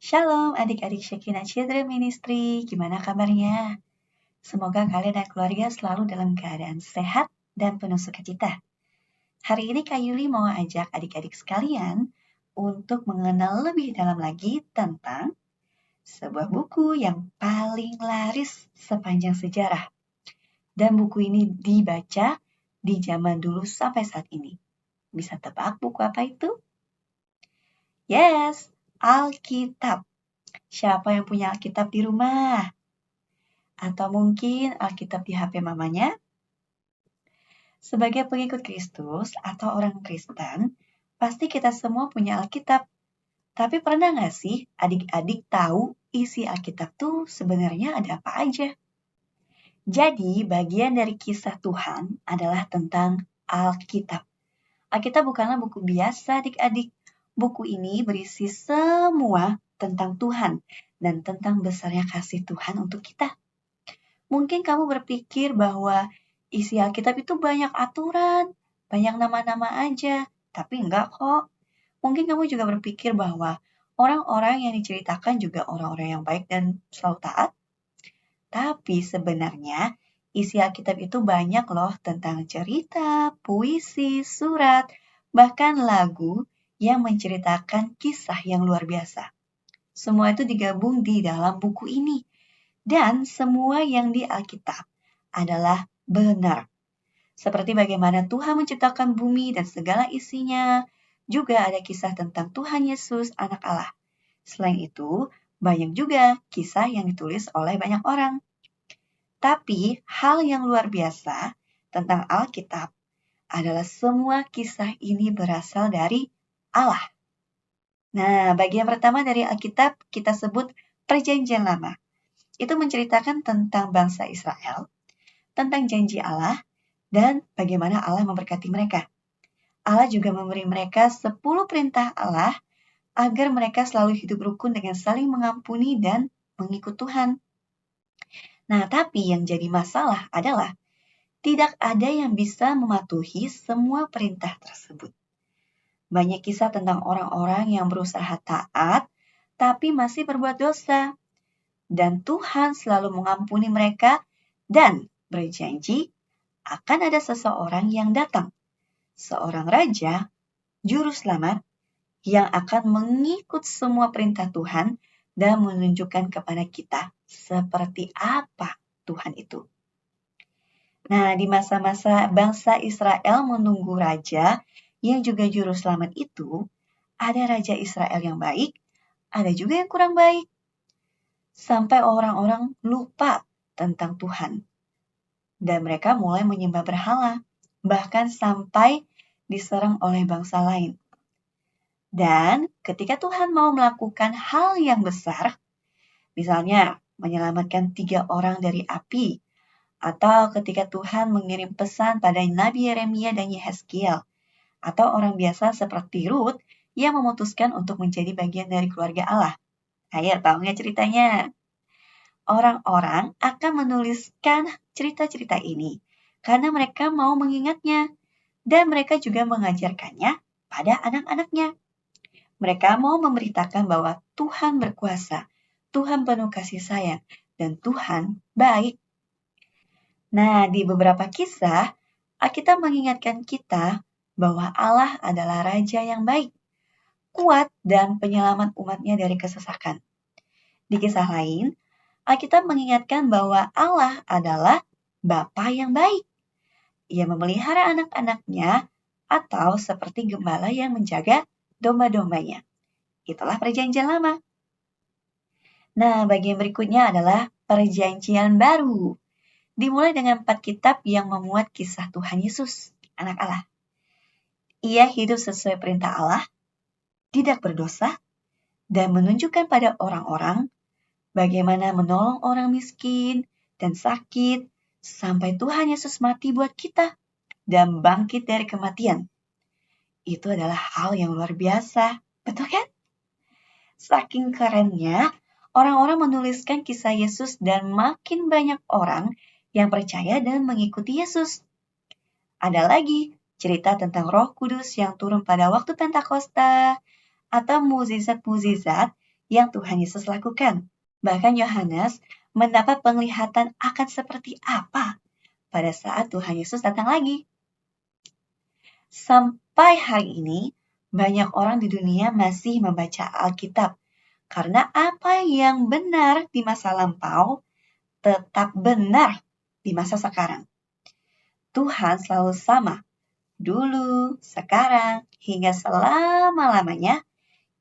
Shalom adik-adik Shekinah Children Ministry, gimana kabarnya? Semoga kalian dan keluarga selalu dalam keadaan sehat dan penuh sukacita. Hari ini Kak Yuli mau ajak adik-adik sekalian untuk mengenal lebih dalam lagi tentang sebuah buku yang paling laris sepanjang sejarah. Dan buku ini dibaca di zaman dulu sampai saat ini. Bisa tebak buku apa itu? Yes, Alkitab. Siapa yang punya Alkitab di rumah? Atau mungkin Alkitab di HP mamanya? Sebagai pengikut Kristus atau orang Kristen, pasti kita semua punya Alkitab. Tapi pernah nggak sih adik-adik tahu isi Alkitab tuh sebenarnya ada apa aja? Jadi bagian dari kisah Tuhan adalah tentang Alkitab. Alkitab bukanlah buku biasa adik-adik. Buku ini berisi semua tentang Tuhan dan tentang besarnya kasih Tuhan untuk kita. Mungkin kamu berpikir bahwa isi Alkitab itu banyak aturan, banyak nama-nama aja, tapi enggak kok. Mungkin kamu juga berpikir bahwa orang-orang yang diceritakan juga orang-orang yang baik dan selalu taat. Tapi sebenarnya isi Alkitab itu banyak loh tentang cerita, puisi, surat, bahkan lagu yang menceritakan kisah yang luar biasa. Semua itu digabung di dalam buku ini. Dan semua yang di Alkitab adalah benar. Seperti bagaimana Tuhan menciptakan bumi dan segala isinya, juga ada kisah tentang Tuhan Yesus, anak Allah. Selain itu, banyak juga kisah yang ditulis oleh banyak orang. Tapi hal yang luar biasa tentang Alkitab adalah semua kisah ini berasal dari Allah. Nah, bagian pertama dari Alkitab kita sebut Perjanjian Lama. Itu menceritakan tentang bangsa Israel, tentang janji Allah, dan bagaimana Allah memberkati mereka. Allah juga memberi mereka 10 perintah Allah agar mereka selalu hidup rukun dengan saling mengampuni dan mengikut Tuhan. Nah, tapi yang jadi masalah adalah tidak ada yang bisa mematuhi semua perintah tersebut. Banyak kisah tentang orang-orang yang berusaha taat, tapi masih berbuat dosa. Dan Tuhan selalu mengampuni mereka dan berjanji akan ada seseorang yang datang, seorang raja, juru selamat, yang akan mengikut semua perintah Tuhan dan menunjukkan kepada kita seperti apa Tuhan itu. Nah, di masa-masa bangsa Israel menunggu raja yang juga juru selamat itu, ada raja Israel yang baik, ada juga yang kurang baik. Sampai orang-orang lupa tentang Tuhan. Dan mereka mulai menyembah berhala, bahkan sampai diserang oleh bangsa lain. Dan ketika Tuhan mau melakukan hal yang besar, misalnya menyelamatkan 3 orang dari api, atau ketika Tuhan mengirim pesan pada Nabi Yeremia dan Yehezkiel, atau orang biasa seperti Rut yang memutuskan untuk menjadi bagian dari keluarga Allah. Ayo, tahu nggak ceritanya? Orang-orang akan menuliskan cerita-cerita ini karena mereka mau mengingatnya dan mereka juga mengajarkannya pada anak-anaknya. Mereka mau memberitakan bahwa Tuhan berkuasa, Tuhan penuh kasih sayang, dan Tuhan baik. Nah, di beberapa kisah, Alkitab mengingatkan kita bahwa Allah adalah Raja yang baik, kuat, dan penyelamat umatnya dari kesesakan. Di kisah lain, Alkitab mengingatkan bahwa Allah adalah Bapa yang baik. Ia memelihara anak-anaknya atau seperti gembala yang menjaga domba-dombanya. Itulah Perjanjian Lama. Nah, bagian berikutnya adalah Perjanjian Baru. Dimulai dengan 4 kitab yang memuat kisah Tuhan Yesus, anak Allah. Ia hidup sesuai perintah Allah, tidak berdosa, dan menunjukkan pada orang-orang bagaimana menolong orang miskin dan sakit sampai Tuhan Yesus mati buat kita dan bangkit dari kematian. Itu adalah hal yang luar biasa, betul kan? Saking kerennya, orang-orang menuliskan kisah Yesus dan makin banyak orang yang percaya dan mengikuti Yesus. Ada lagi cerita tentang Roh Kudus yang turun pada waktu Pentakosta, atau mukjizat-mukjizat yang Tuhan Yesus lakukan. Bahkan Yohanes mendapat penglihatan akan seperti apa pada saat Tuhan Yesus datang lagi. Sampai hari ini, banyak orang di dunia masih membaca Alkitab karena apa yang benar di masa lampau tetap benar di masa sekarang. Tuhan selalu sama, dulu, sekarang, hingga selama-lamanya.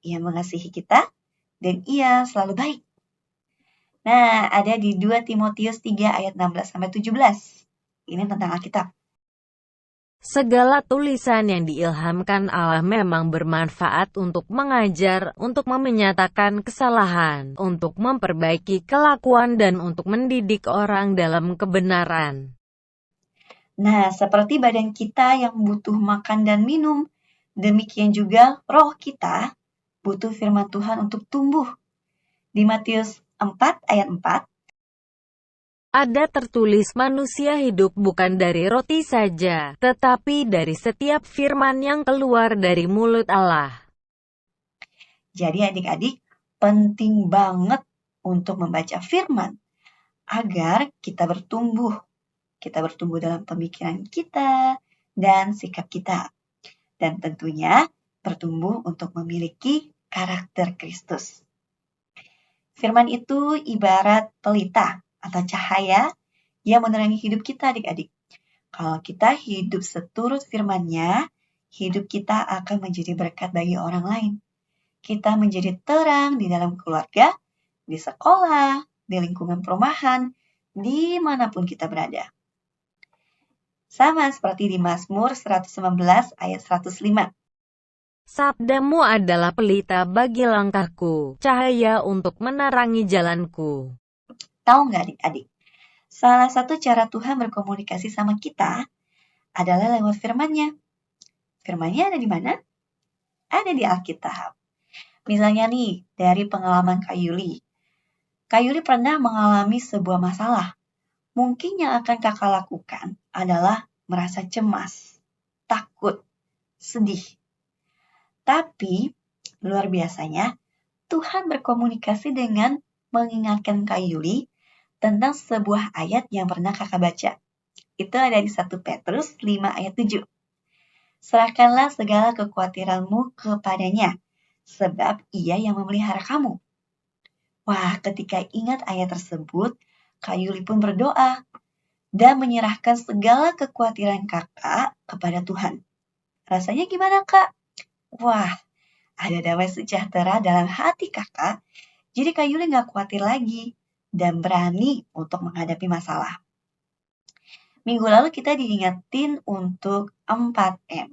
Ia mengasihi kita dan Ia selalu baik. Nah, ada di 2 Timotius 3 ayat 16-17. Ini tentang Alkitab. Segala tulisan yang diilhamkan Allah memang bermanfaat untuk mengajar, untuk menyatakan kesalahan, untuk memperbaiki kelakuan dan untuk mendidik orang dalam kebenaran. Nah, seperti badan kita yang butuh makan dan minum, demikian juga roh kita butuh firman Tuhan untuk tumbuh. Di Matius 4 ayat 4, Ada tertulis manusia hidup bukan dari roti saja, tetapi dari setiap firman yang keluar dari mulut Allah. jadi adik-adik penting banget untuk membaca firman agar kita bertumbuh. Kita bertumbuh dalam pemikiran kita dan sikap kita. Dan tentunya bertumbuh untuk memiliki karakter Kristus. Firman itu ibarat pelita atau cahaya yang menerangi hidup kita adik-adik. Kalau kita hidup seturut firman-Nya, hidup kita akan menjadi berkat bagi orang lain. Kita menjadi terang di dalam keluarga, di sekolah, di lingkungan perumahan, dimanapun kita berada. Sama seperti di Mazmur 119 ayat 105. Sabdamu adalah pelita bagi langkahku, cahaya untuk menerangi jalanku. Tahu nggak adik-adik? Salah satu cara Tuhan berkomunikasi sama kita adalah lewat firman-Nya. Firman-Nya ada di mana? Ada di Alkitab. Misalnya nih, dari pengalaman Kak Yuli. Kak Yuli pernah mengalami sebuah masalah. Mungkin yang akan kakak lakukan adalah merasa cemas, takut, sedih. Tapi, luar biasanya, Tuhan berkomunikasi dengan mengingatkan Kak Yuli tentang sebuah ayat yang pernah kakak baca. Itu ada di 1 Petrus 5 ayat 7. Serahkanlah segala kekhawatiranmu kepadanya, sebab Ia yang memelihara kamu. Wah, ketika ingat ayat tersebut, Kak Yuli pun berdoa dan menyerahkan segala kekhawatiran kakak kepada Tuhan. Rasanya gimana, Kak? Wah, ada damai sejahtera dalam hati kakak, jadi Kak Yuli nggak khawatir lagi dan berani untuk menghadapi masalah. Minggu lalu kita diingetin untuk 4M.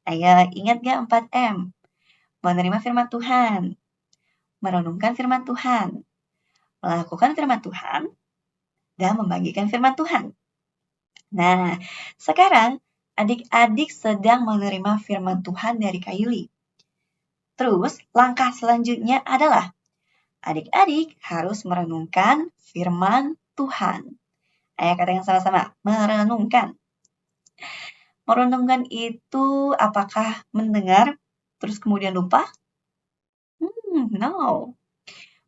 Ayo, ingat gak 4M? Menerima firman Tuhan, merenungkan firman Tuhan, melakukan firman Tuhan, dan membagikan firman Tuhan. Nah, sekarang adik-adik sedang menerima firman Tuhan dari Kak Yuli. Terus, langkah selanjutnya adalah adik-adik harus merenungkan firman Tuhan. Ayo katakan sama-sama, merenungkan. Merenungkan itu apakah mendengar terus kemudian lupa? No.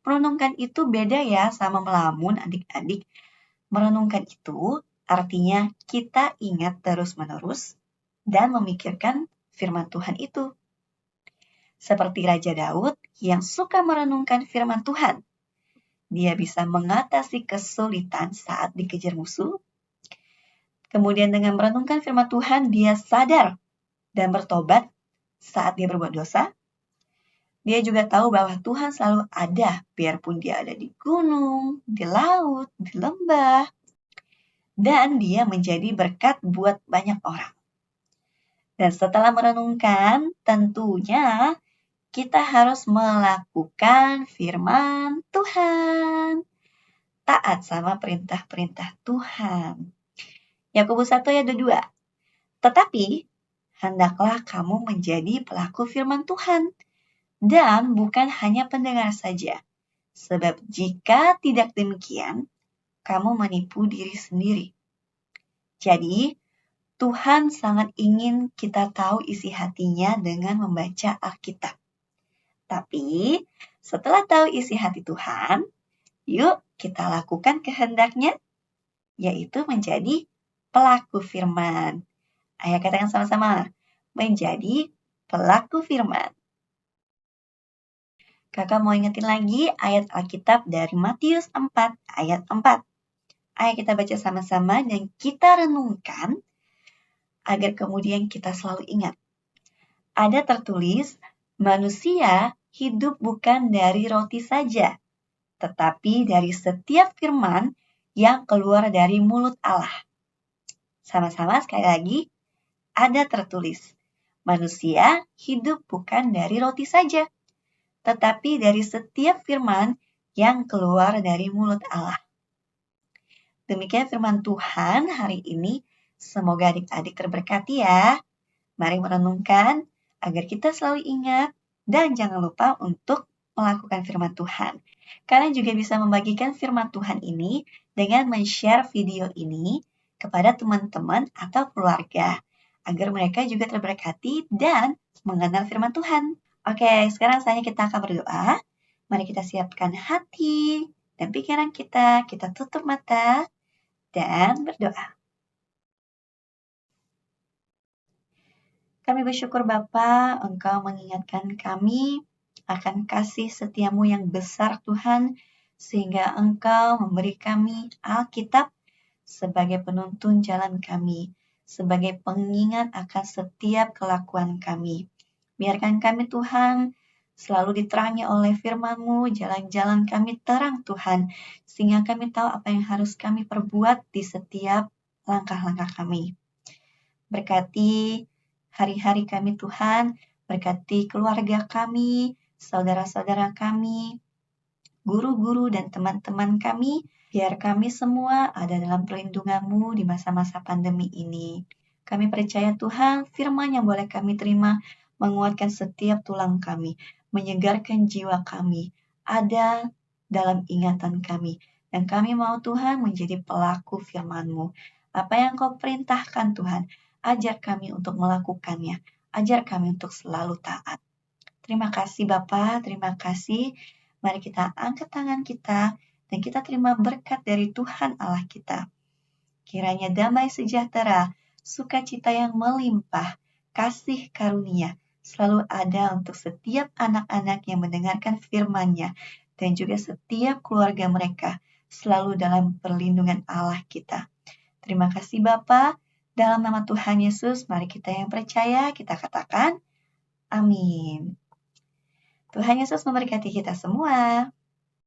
Merenungkan itu beda ya sama melamun adik-adik. Merenungkan itu artinya kita ingat terus-menerus dan memikirkan firman Tuhan itu. Seperti Raja Daud yang suka merenungkan firman Tuhan. Dia bisa mengatasi kesulitan saat dikejar musuh. Kemudian dengan merenungkan firman Tuhan, dia sadar dan bertobat saat dia berbuat dosa. Dia juga tahu bahwa Tuhan selalu ada, biarpun dia ada di gunung, di laut, di lembah. Dan dia menjadi berkat buat banyak orang. Dan setelah merenungkan, tentunya kita harus melakukan firman Tuhan. Taat sama perintah-perintah Tuhan. Yakobus 1 ayat 2. Tetapi, hendaklah kamu menjadi pelaku firman Tuhan. Dan bukan hanya pendengar saja. Sebab jika tidak demikian, kamu menipu diri sendiri. Jadi, Tuhan sangat ingin kita tahu isi hatinya dengan membaca Alkitab. Tapi, Setelah tahu isi hati Tuhan, yuk kita lakukan kehendaknya, yaitu menjadi pelaku firman. Ayo katakan sama-sama, menjadi pelaku firman. Kakak mau ingetin lagi ayat Alkitab dari Matius 4 ayat 4. Ayo kita baca sama-sama dan kita renungkan agar kemudian kita selalu ingat. Ada tertulis, manusia hidup bukan dari roti saja, tetapi dari setiap firman yang keluar dari mulut Allah. Sama-sama sekali lagi, ada tertulis, manusia hidup bukan dari roti saja, tetapi dari setiap firman yang keluar dari mulut Allah. Demikian firman Tuhan hari ini. Semoga adik-adik terberkati ya. Mari merenungkan agar kita selalu ingat dan jangan lupa untuk melakukan firman Tuhan. Kalian juga bisa membagikan firman Tuhan ini dengan men-share video ini kepada teman-teman atau keluarga, agar mereka juga terberkati dan mengenal firman Tuhan. Oke, sekarang saatnya kita akan berdoa. Mari kita siapkan hati dan pikiran kita tutup mata dan berdoa. Kami bersyukur Bapa, Engkau mengingatkan kami akan kasih setiamu yang besar Tuhan, sehingga Engkau memberi kami Alkitab sebagai penuntun jalan kami, sebagai pengingat akan setiap kelakuan kami. Biarkan kami Tuhan selalu diterangi oleh firman-Mu, jalan-jalan kami terang Tuhan, sehingga kami tahu apa yang harus kami perbuat di setiap langkah-langkah kami. Berkati hari-hari kami Tuhan, berkati keluarga kami, saudara-saudara kami, guru-guru dan teman-teman kami, biar kami semua ada dalam perlindungan-Mu di masa-masa pandemi ini. Kami percaya Tuhan, firman yang boleh kami terima, menguatkan setiap tulang kami, menyegarkan jiwa kami, ada dalam ingatan kami. Dan kami mau Tuhan menjadi pelaku firman-Mu. Apa yang Kau perintahkan Tuhan, ajar kami untuk melakukannya. Ajar kami untuk selalu taat. Terima kasih Bapa, terima kasih. Mari kita angkat tangan kita dan kita terima berkat dari Tuhan Allah kita. Kiranya damai sejahtera, sukacita yang melimpah, kasih karunia selalu ada untuk setiap anak-anak yang mendengarkan firman-Nya dan juga setiap keluarga mereka selalu dalam perlindungan Allah kita. Terima kasih Bapa. Dalam nama Tuhan Yesus, mari kita yang percaya, kita katakan, amin. Tuhan Yesus memberkati kita semua.